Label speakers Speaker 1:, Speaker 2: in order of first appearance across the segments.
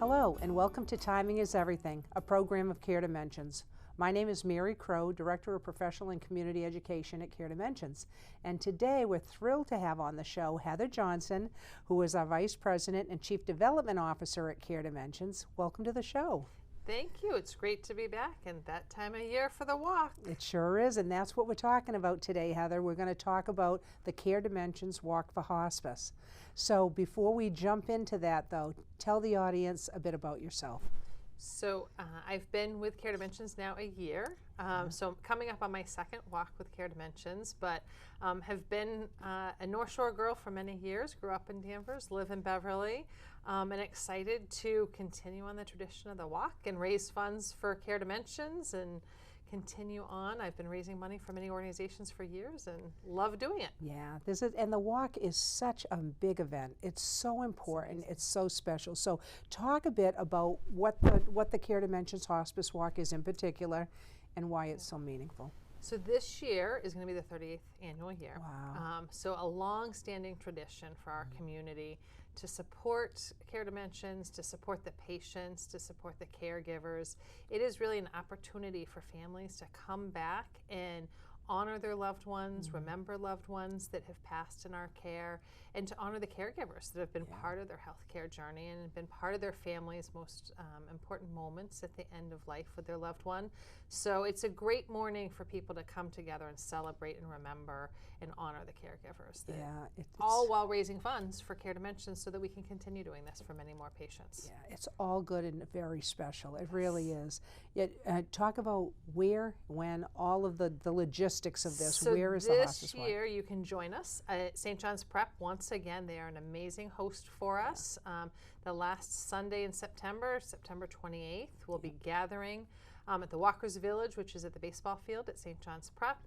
Speaker 1: Hello, and welcome to Timing is Everything, a program of Care Dimensions. My name is Mary Crowe, Director of Professional and Community Education at Care Dimensions. And today we're thrilled to have on the show Heather Johnston, who is our Vice President and Chief Development Officer at Care Dimensions. Welcome to the show.
Speaker 2: Thank you. It's great to be back and that time of year for the walk.
Speaker 1: It sure is, and that's what we're talking about today, Heather. We're going to talk about the Care Dimensions Walk for Hospice. So before we jump into that, though, tell the audience a bit about yourself.
Speaker 2: So I've been with Care Dimensions now a year, so coming up on my second walk with Care Dimensions, but have been a North Shore girl for many years, grew up in Danvers, live in Beverly, and excited to continue on the tradition of the walk and raise funds for Care Dimensions and continue on. I've been raising money for many organizations for years and love doing it.
Speaker 1: Yeah, and the walk is such a big event. It's so important. It's so special. So talk a bit about what the Care Dimensions Hospice Walk is in particular and why it's so meaningful.
Speaker 2: So this year is going to be the 38th annual year.
Speaker 1: Wow.
Speaker 2: So a long-standing tradition for our community to support Care Dimensions, to support the patients, to support the caregivers. It is really an opportunity for families to come back and honor their loved ones, remember loved ones that have passed in our care, and to honor the caregivers that have been part of their healthcare journey and have been part of their family's most important moments at the end of life with their loved one. So it's a great morning for people to come together and celebrate and remember and honor the caregivers.
Speaker 1: Yeah,
Speaker 2: all while raising funds for Care Dimensions so that we can continue doing this for many more patients.
Speaker 1: Yeah, it's all good and very special. It really is. Yet, talk about where, when, all of the logistics of this.
Speaker 2: So
Speaker 1: where is the hospice
Speaker 2: this year you can join us at St. John's Prep. Once again, they are an amazing host for us. The last Sunday in September 28th, we'll be gathering at the Walkers Village, which is at the baseball field at St. John's Prep.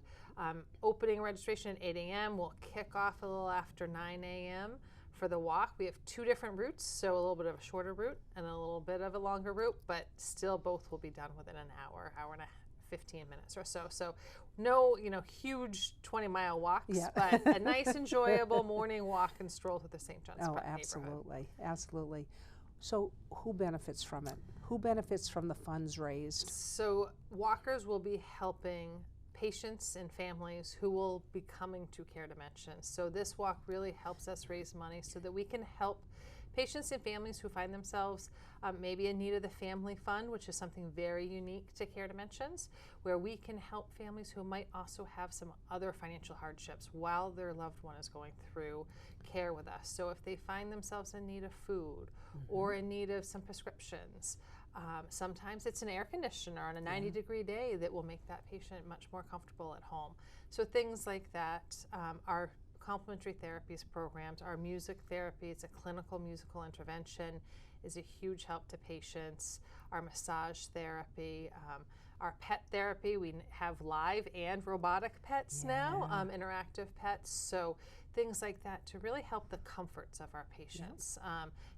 Speaker 2: Opening registration at 8 a.m. We'll kick off a little after 9 a.m. for the walk. We have two different routes, so a little bit of a shorter route and a little bit of a longer route, but still both will be done within an hour and a 15 minutes or so. So no, huge 20-mile walks, but a nice, enjoyable morning walk and stroll through the St. John's Prep
Speaker 1: absolutely,
Speaker 2: neighborhood.
Speaker 1: Absolutely. So who benefits from it? Who benefits from the funds raised?
Speaker 2: So walkers will be helping patients and families who will be coming to Care Dimensions. So this walk really helps us raise money so that we can help patients and families who find themselves maybe in need of the family fund, which is something very unique to Care Dimensions, where we can help families who might also have some other financial hardships while their loved one is going through care with us. So if they find themselves in need of food or in need of some prescriptions, sometimes it's an air conditioner on a 90-degree day that will make that patient much more comfortable at home. So things like that are complementary therapies programs. Our music therapy, it's a clinical musical intervention, is a huge help to patients. Our massage therapy, our pet therapy, we have live and robotic pets now, interactive pets. So things like that to really help the comforts of our patients.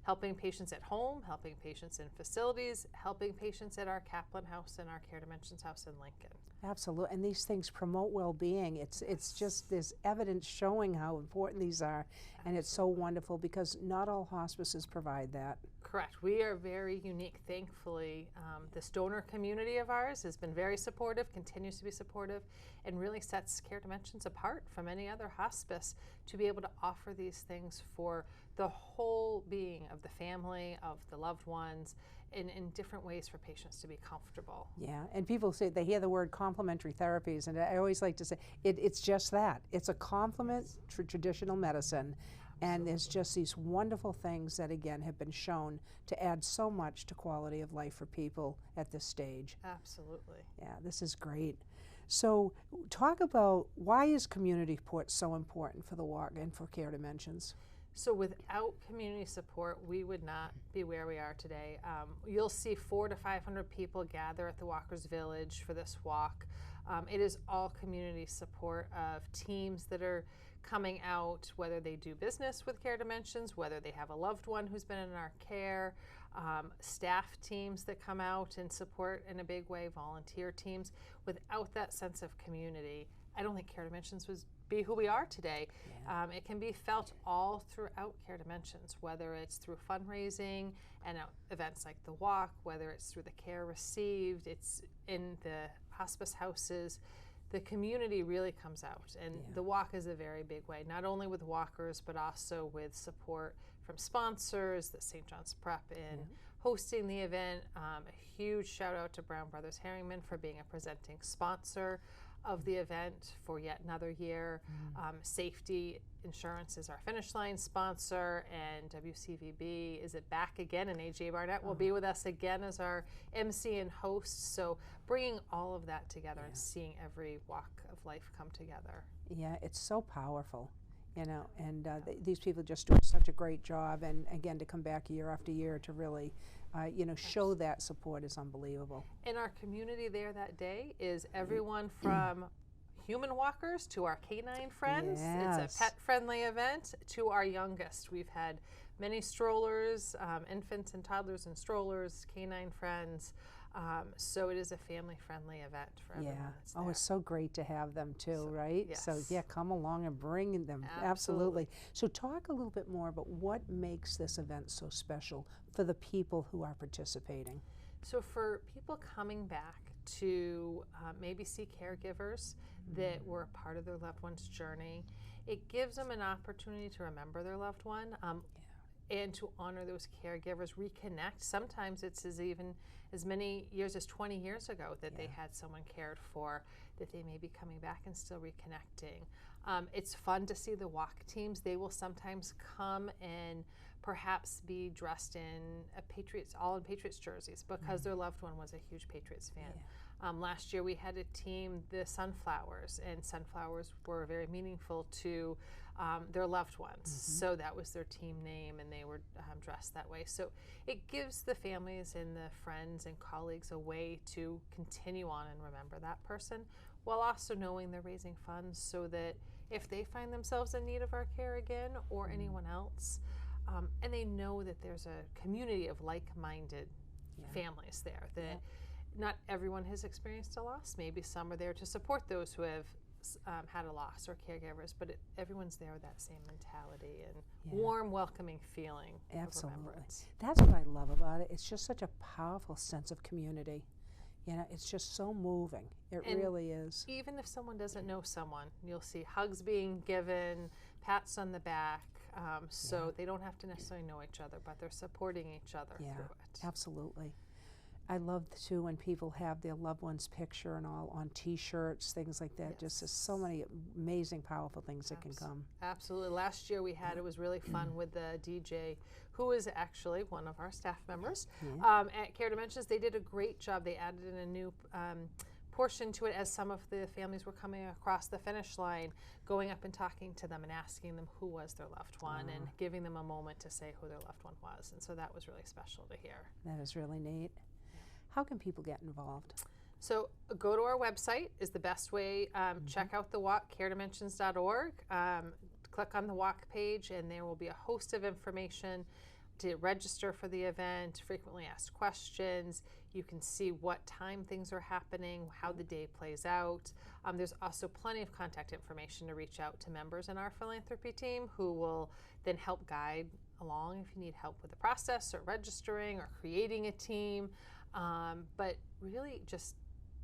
Speaker 2: Helping patients at home, helping patients in facilities, helping patients at our Kaplan House and our Care Dimensions House in Lincoln.
Speaker 1: Absolutely, and these things promote well-being. It's just there's evidence showing how important these are, and it's so wonderful because not all hospices provide that.
Speaker 2: Correct. We are very unique, thankfully. This donor community of ours has been very supportive, continues to be supportive, and really sets Care Dimensions apart from any other hospice to be able to offer these things for the whole being of the family, of the loved ones, in different ways for patients to be comfortable.
Speaker 1: Yeah, and people say, they hear the word complementary therapies, and I always like to say, it's just that. It's a complement to traditional medicine. And there's just these wonderful things that, again, have been shown to add so much to quality of life for people at this stage.
Speaker 2: Absolutely.
Speaker 1: Yeah, this is great. So talk about why is community support so important for the walk and for Care Dimensions?
Speaker 2: So without community support, we would not be where we are today. You'll see 400 to 500 people gather at the Walkers Village for this walk. It is all community support of teams that are coming out, whether they do business with Care Dimensions, whether they have a loved one who's been in our care, staff teams that come out and support in a big way, volunteer teams. Without that sense of community, I don't think Care Dimensions would be who we are today. It can be felt all throughout Care Dimensions, whether it's through fundraising and events like the walk, whether it's through the care received, it's in the hospice houses. The community really comes out, and the walk is a very big way, not only with walkers, but also with support from sponsors, the St. John's Prep in hosting the event. A huge shout out to Brown Brothers Harringman for being a presenting sponsor of the event for yet another year. Safety Insurance is our finish line sponsor, and WCVB is it back again, and AJ Barnett will be with us again as our MC and host. So bringing all of that together and seeing every walk of life come together. Yeah,
Speaker 1: it's so powerful, you know, and these people just do such a great job, and again, to come back year after year to really you know, show that support is unbelievable.
Speaker 2: In our community there that day is everyone from human walkers to our canine friends. It's a pet-friendly event to our youngest. We've had many strollers, infants and toddlers and strollers, canine friends. So it is a family-friendly event for everyone that's there.
Speaker 1: It's so great to have them too, right?
Speaker 2: Yes.
Speaker 1: So come along and bring them. Absolutely. So talk a little bit more about what makes this event so special for the people who are participating.
Speaker 2: So for people coming back to maybe see caregivers that were a part of their loved one's journey, it gives them an opportunity to remember their loved one. And to honor those caregivers, reconnect. Sometimes it's even as many years as 20 years ago that they had someone cared for, that they may be coming back and still reconnecting. It's fun to see the walk teams. They will sometimes come and perhaps be dressed in all in Patriots jerseys because their loved one was a huge Patriots fan. Last year we had a team, the Sunflowers, and Sunflowers were very meaningful to their loved ones. So that was their team name, and they were dressed that way. So it gives the families and the friends and colleagues a way to continue on and remember that person, while also knowing they're raising funds so that if they find themselves in need of our care again, or anyone else, and they know that there's a community of like-minded families there, that not everyone has experienced a loss. Maybe some are there to support those who have had a loss, or caregivers, but everyone's there with that same mentality and warm, welcoming feeling of remembrance.
Speaker 1: That's what I love about it. It's just such a powerful sense of community. You know, it's just so moving. It really is.
Speaker 2: Even if someone doesn't know someone, you'll see hugs being given, pats on the back, so they don't have to necessarily know each other, but they're supporting each other through it.
Speaker 1: Absolutely. I love too when people have their loved one's picture and all on T-shirts, things like that. Just so many amazing, powerful things that can come.
Speaker 2: Absolutely. Last year we had, it was really fun with the DJ, who is actually one of our staff members at Care Dimensions. They did a great job. They added in a new portion to it as some of the families were coming across the finish line, going up and talking to them and asking them who was their loved one and giving them a moment to say who their loved one was. And so that was really special to hear.
Speaker 1: That is really neat. How can people get involved?
Speaker 2: So go to our website is the best way. Check out the walk, caredimensions.org. Click on the walk page, and there will be a host of information to register for the event, frequently asked questions. You can see what time things are happening, how the day plays out. There's also plenty of contact information to reach out to members in our philanthropy team, who will then help guide along if you need help with the process or registering or creating a team. But really just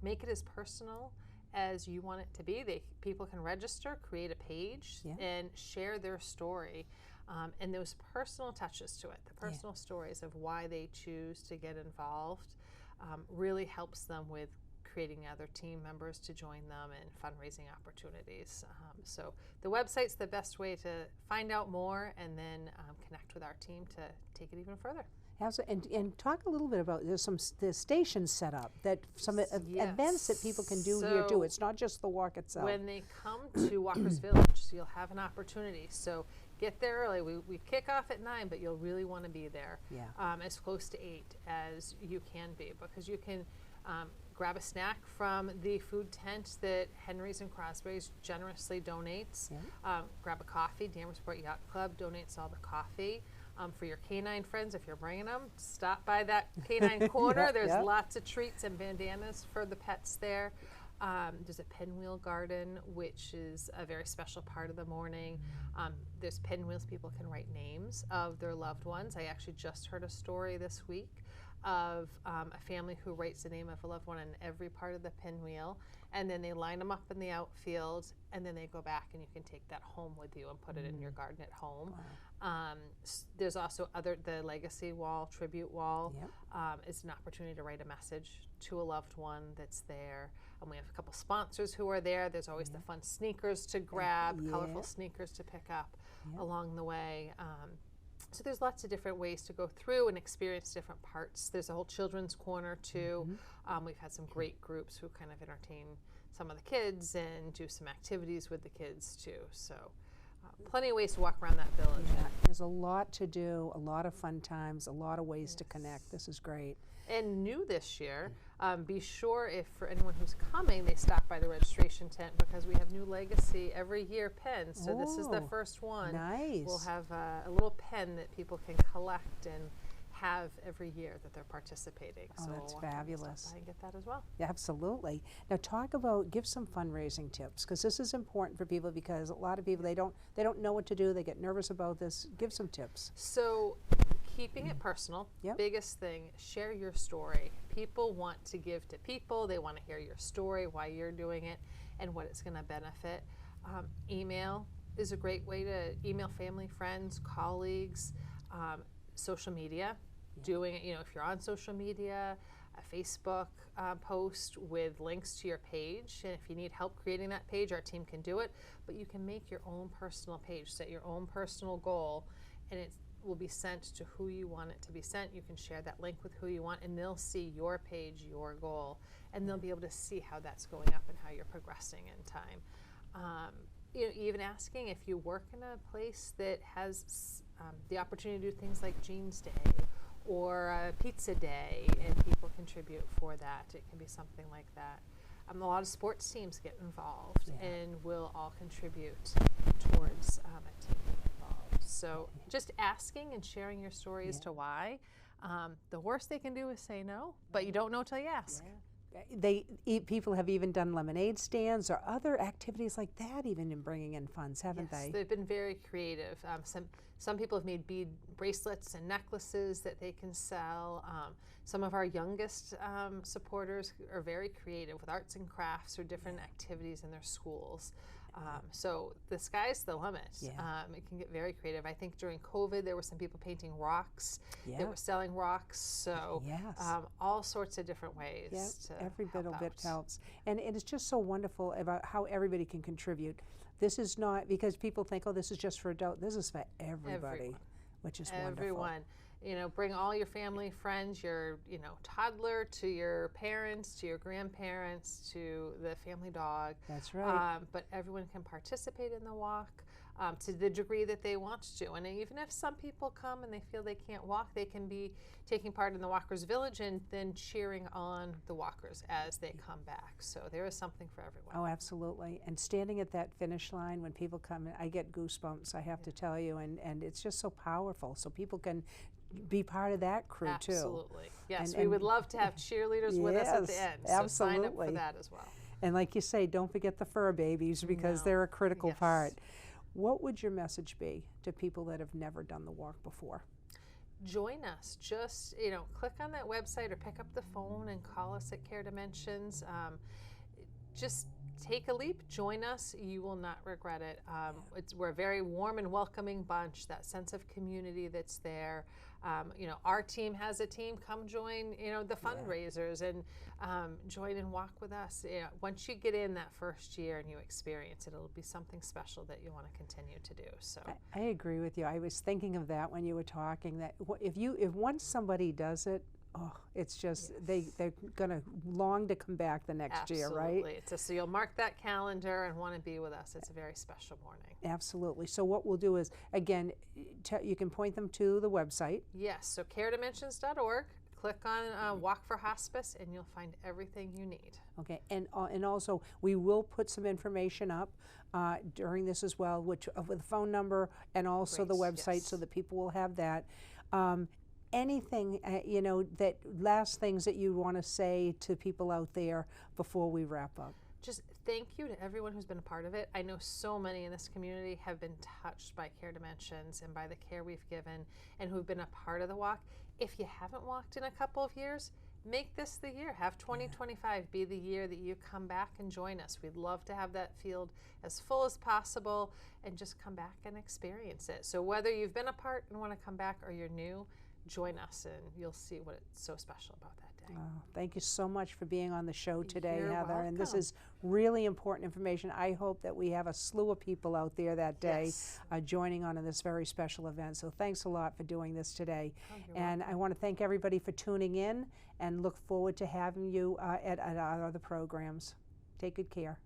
Speaker 2: make it as personal as you want it to be. People can register, create a page, and share their story. And those personal touches to it, the personal stories of why they choose to get involved, really helps them with creating other team members to join them and fundraising opportunities. So the website's the best way to find out more and then connect with our team to take it even further.
Speaker 1: And talk a little bit about the stations set up, that some events that people can do here too. It's not just the walk itself.
Speaker 2: When they come to Walker's Village, you'll have an opportunity. So get there early. We kick off at 9, but you'll really want to be there as close to 8 as you can be, because you can grab a snack from the food tent that Henry's and Crosby's generously donates. Grab a coffee. Danversport Yacht Club donates all the coffee. For your canine friends, if you're bringing them, stop by that canine corner. There's lots of treats and bandanas for the pets there. There's a pinwheel garden, which is a very special part of the morning. There's pinwheels. People can write names of their loved ones. I actually just heard a story this week of a family who writes the name of a loved one on every part of the pinwheel, and then they line them up in the outfield, and then they go back and you can take that home with you and put it in your garden at home.
Speaker 1: Wow.
Speaker 2: There's also the legacy wall, tribute wall.
Speaker 1: Yep.
Speaker 2: Is an opportunity to write a message to a loved one that's there. And we have a couple sponsors who are there. There's always the fun sneakers to grab, colorful sneakers to pick up along the way. So there's lots of different ways to go through and experience different parts. There's a whole children's corner too. We've had some great groups who kind of entertain some of the kids and do some activities with the kids too. So plenty of ways to walk around that village.
Speaker 1: Yeah, there's a lot to do, a lot of fun times, a lot of ways to connect. This is great.
Speaker 2: And new this year, be sure if for anyone who's coming, they stop by the registration tent because we have new legacy every year pens. So this is the first one.
Speaker 1: Nice.
Speaker 2: We'll have a little pen that people can collect and have every year that they're participating.
Speaker 1: Oh,
Speaker 2: so
Speaker 1: that's
Speaker 2: we'll
Speaker 1: fabulous.
Speaker 2: Stop by and get that as well.
Speaker 1: Yeah, absolutely. Now give some fundraising tips, because this is important for people, because a lot of people, they don't know what to do, they get nervous about this. Give some tips.
Speaker 2: So keeping it personal,
Speaker 1: Yep.
Speaker 2: biggest thing, share your story. People want to give to people, they want to hear your story, why you're doing it, and what it's going to benefit. Email is a great way to email family, friends, colleagues. Social media, doing it, if you're on social media, a Facebook post with links to your page, and if you need help creating that page, our team can do it, but you can make your own personal page, set your own personal goal, and it will be sent to who you want it to be sent. You can share that link with who you want, and they'll see your page, your goal, and they'll be able to see how that's going up and how you're progressing in time. Even asking if you work in a place that has the opportunity to do things like Jeans Day or a Pizza Day, and people contribute for that. It can be something like that. A lot of sports teams get involved and will all contribute towards a team involved. So just asking and sharing your story as to why. The worst they can do is say no, but you don't know till you ask.
Speaker 1: People have even done lemonade stands or other activities like that, even in bringing in funds, haven't they?
Speaker 2: They've been very creative. Some people have made bead bracelets and necklaces that they can sell. Some of our youngest supporters are very creative with arts and crafts or different activities in their schools. So the sky's the limit. It can get very creative. I think during COVID there were some people painting rocks that were selling rocks. So all sorts of different ways to
Speaker 1: every little bit
Speaker 2: out.
Speaker 1: helps. And it is just so wonderful about how everybody can contribute. This is not, because people think, oh, this is just for adults. This is for everybody, which is wonderful.
Speaker 2: Everyone. Bring all your family, friends, your toddler, to your parents, to your grandparents, to the family dog.
Speaker 1: That's right.
Speaker 2: But everyone can participate in the walk to the degree that they want to. And even if some people come and they feel they can't walk, they can be taking part in the Walkers Village and then cheering on the walkers as they come back. So there is something for everyone.
Speaker 1: Oh, absolutely. And standing at that finish line when people come in, I get goosebumps, I have to tell you, and it's just so powerful. So people can be part of that crew too.
Speaker 2: Absolutely. Yes, we would love to have cheerleaders with us at the end. So
Speaker 1: absolutely.
Speaker 2: Sign up for that as well.
Speaker 1: And like you say, don't forget the fur babies, because they're a critical part. What would your message be to people that have never done the walk before?
Speaker 2: Join us. Just, click on that website or pick up the phone and call us at Care Dimensions. Just take a leap, join us. You will not regret it. We're a very warm and welcoming bunch, that sense of community that's there. Our team has a team. Come join, the fundraisers and join and walk with us. Once you get in that first year and you experience it, it'll be something special that you want to continue to do. So
Speaker 1: I agree with you. I was thinking of that when you were talking, that if once somebody does it, it's just they're gonna long to come back the next year, right?
Speaker 2: Absolutely. So you'll mark that calendar and want to be with us. It's a very special morning.
Speaker 1: Absolutely. So what we'll do is, again, you can point them to the website.
Speaker 2: Yes. So caredimensions.org. Click on Walk for Hospice, and you'll find everything you need.
Speaker 1: Okay. And also we will put some information up during this as well, which with the phone number and also the website, so that people will have that. Anything, that last things that you want to say to people out there before we wrap up?
Speaker 2: just thank you to everyone who's been a part of it. I know so many in this community have been touched by Care Dimensions and by the care we've given and who've been a part of the walk. If you haven't walked in a couple of years, make this the year. Have 2025 be the year that you come back and join us. We'd love to have that field as full as possible and just come back and experience it. So whether you've been a part and want to come back or you're new, join us and you'll see what it's so special about that day.
Speaker 1: Oh, thank you so much for being on the show today,
Speaker 2: You're
Speaker 1: Heather. And this
Speaker 2: welcome.
Speaker 1: is really important information. I hope that we have a slew of people out there that day
Speaker 2: Yes.
Speaker 1: joining on in this very special event. So thanks a lot for doing this today.
Speaker 2: Oh, you're
Speaker 1: And I want to thank everybody for tuning in and look forward to having you at our other programs. Take good care.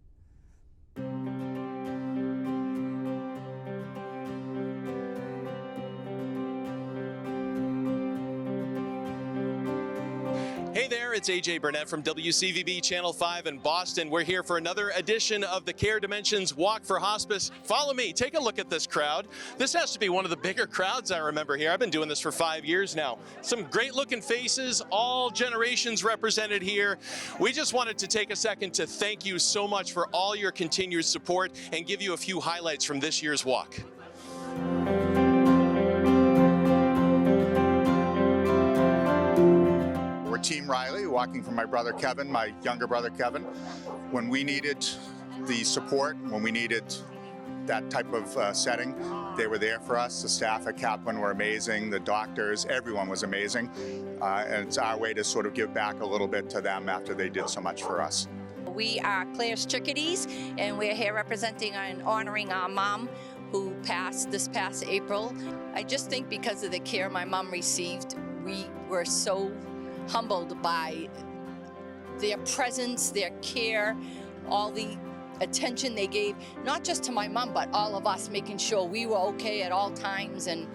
Speaker 3: Hey there, it's AJ Burnett from WCVB Channel 5 in Boston. We're here for another edition of the Care Dimensions Walk for Hospice. Follow me, take a look at this crowd. This has to be one of the bigger crowds I remember here. I've been doing this for 5 years now. Some great looking faces, all generations represented here. We just wanted to take a second to thank you so much for all your continued support and give you a few highlights from this year's walk.
Speaker 4: We're Team Riley, walking for my brother Kevin, my younger brother Kevin. When we needed the support, when we needed that type of setting, they were there for us. The staff at Kaplan were amazing, the doctors, everyone was amazing. And it's our way to sort of give back a little bit to them after they did so much for us.
Speaker 5: We are Claire's Chickadees, and we're here representing and honoring our mom who passed this past April. I just think because of the care my mom received, we were so humbled by their presence, their care, all the attention they gave, not just to my mom, but all of us, making sure we were okay at all times. And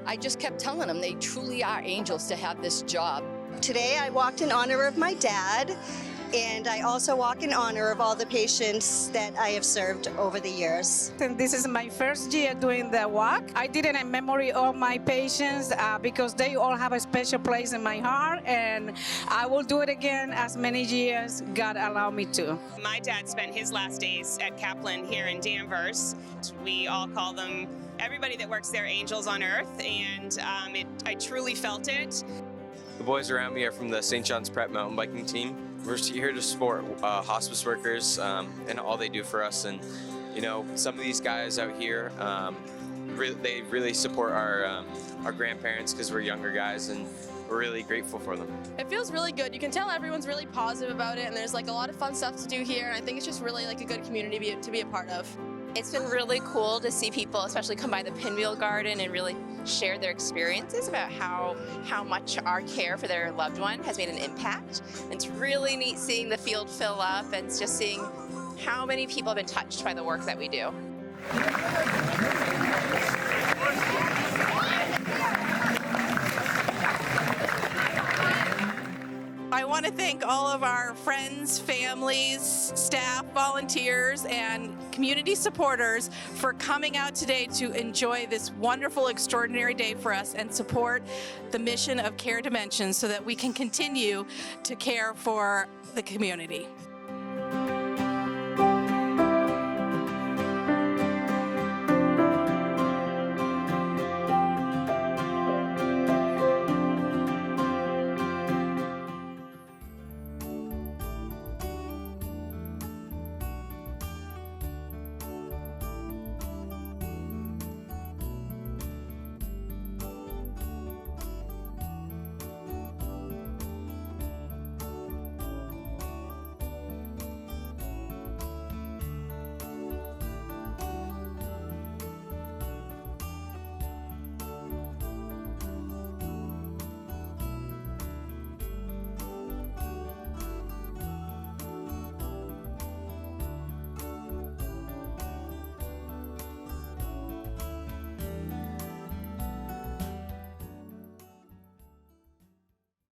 Speaker 5: I just kept telling them they truly are angels to have this job.
Speaker 6: Today I walked in honor of my dad, and I also walk in honor of all the patients that I have served over the years.
Speaker 7: And this is my first year doing the walk. I did it in memory of my patients because they all have a special place in my heart, and I will do it again as many years God allow me to.
Speaker 8: My dad spent his last days at Kaplan here in Danvers. We all call them, everybody that works there, angels on earth, and I truly felt it.
Speaker 9: The boys around me are from the St. John's Prep mountain biking team. We're here to support hospice workers and all they do for us. And you know, some of these guys out here, they really support our grandparents because we're younger guys, and we're really grateful for them.
Speaker 10: It feels really good. You can tell everyone's really positive about it, and there's like a lot of fun stuff to do here. And I think it's just really like a good community to be a part of.
Speaker 11: It's been really cool to see people, especially come by the Pinwheel Garden and really share their experiences about how much our care for their loved one has made an impact. It's really neat seeing the field fill up and just seeing how many people have been touched by the work that we do.
Speaker 12: I want to thank all of our friends, families, staff, volunteers, and community supporters for coming out today to enjoy this wonderful, extraordinary day for us and support the mission of Care Dimensions so that we can continue to care for the community.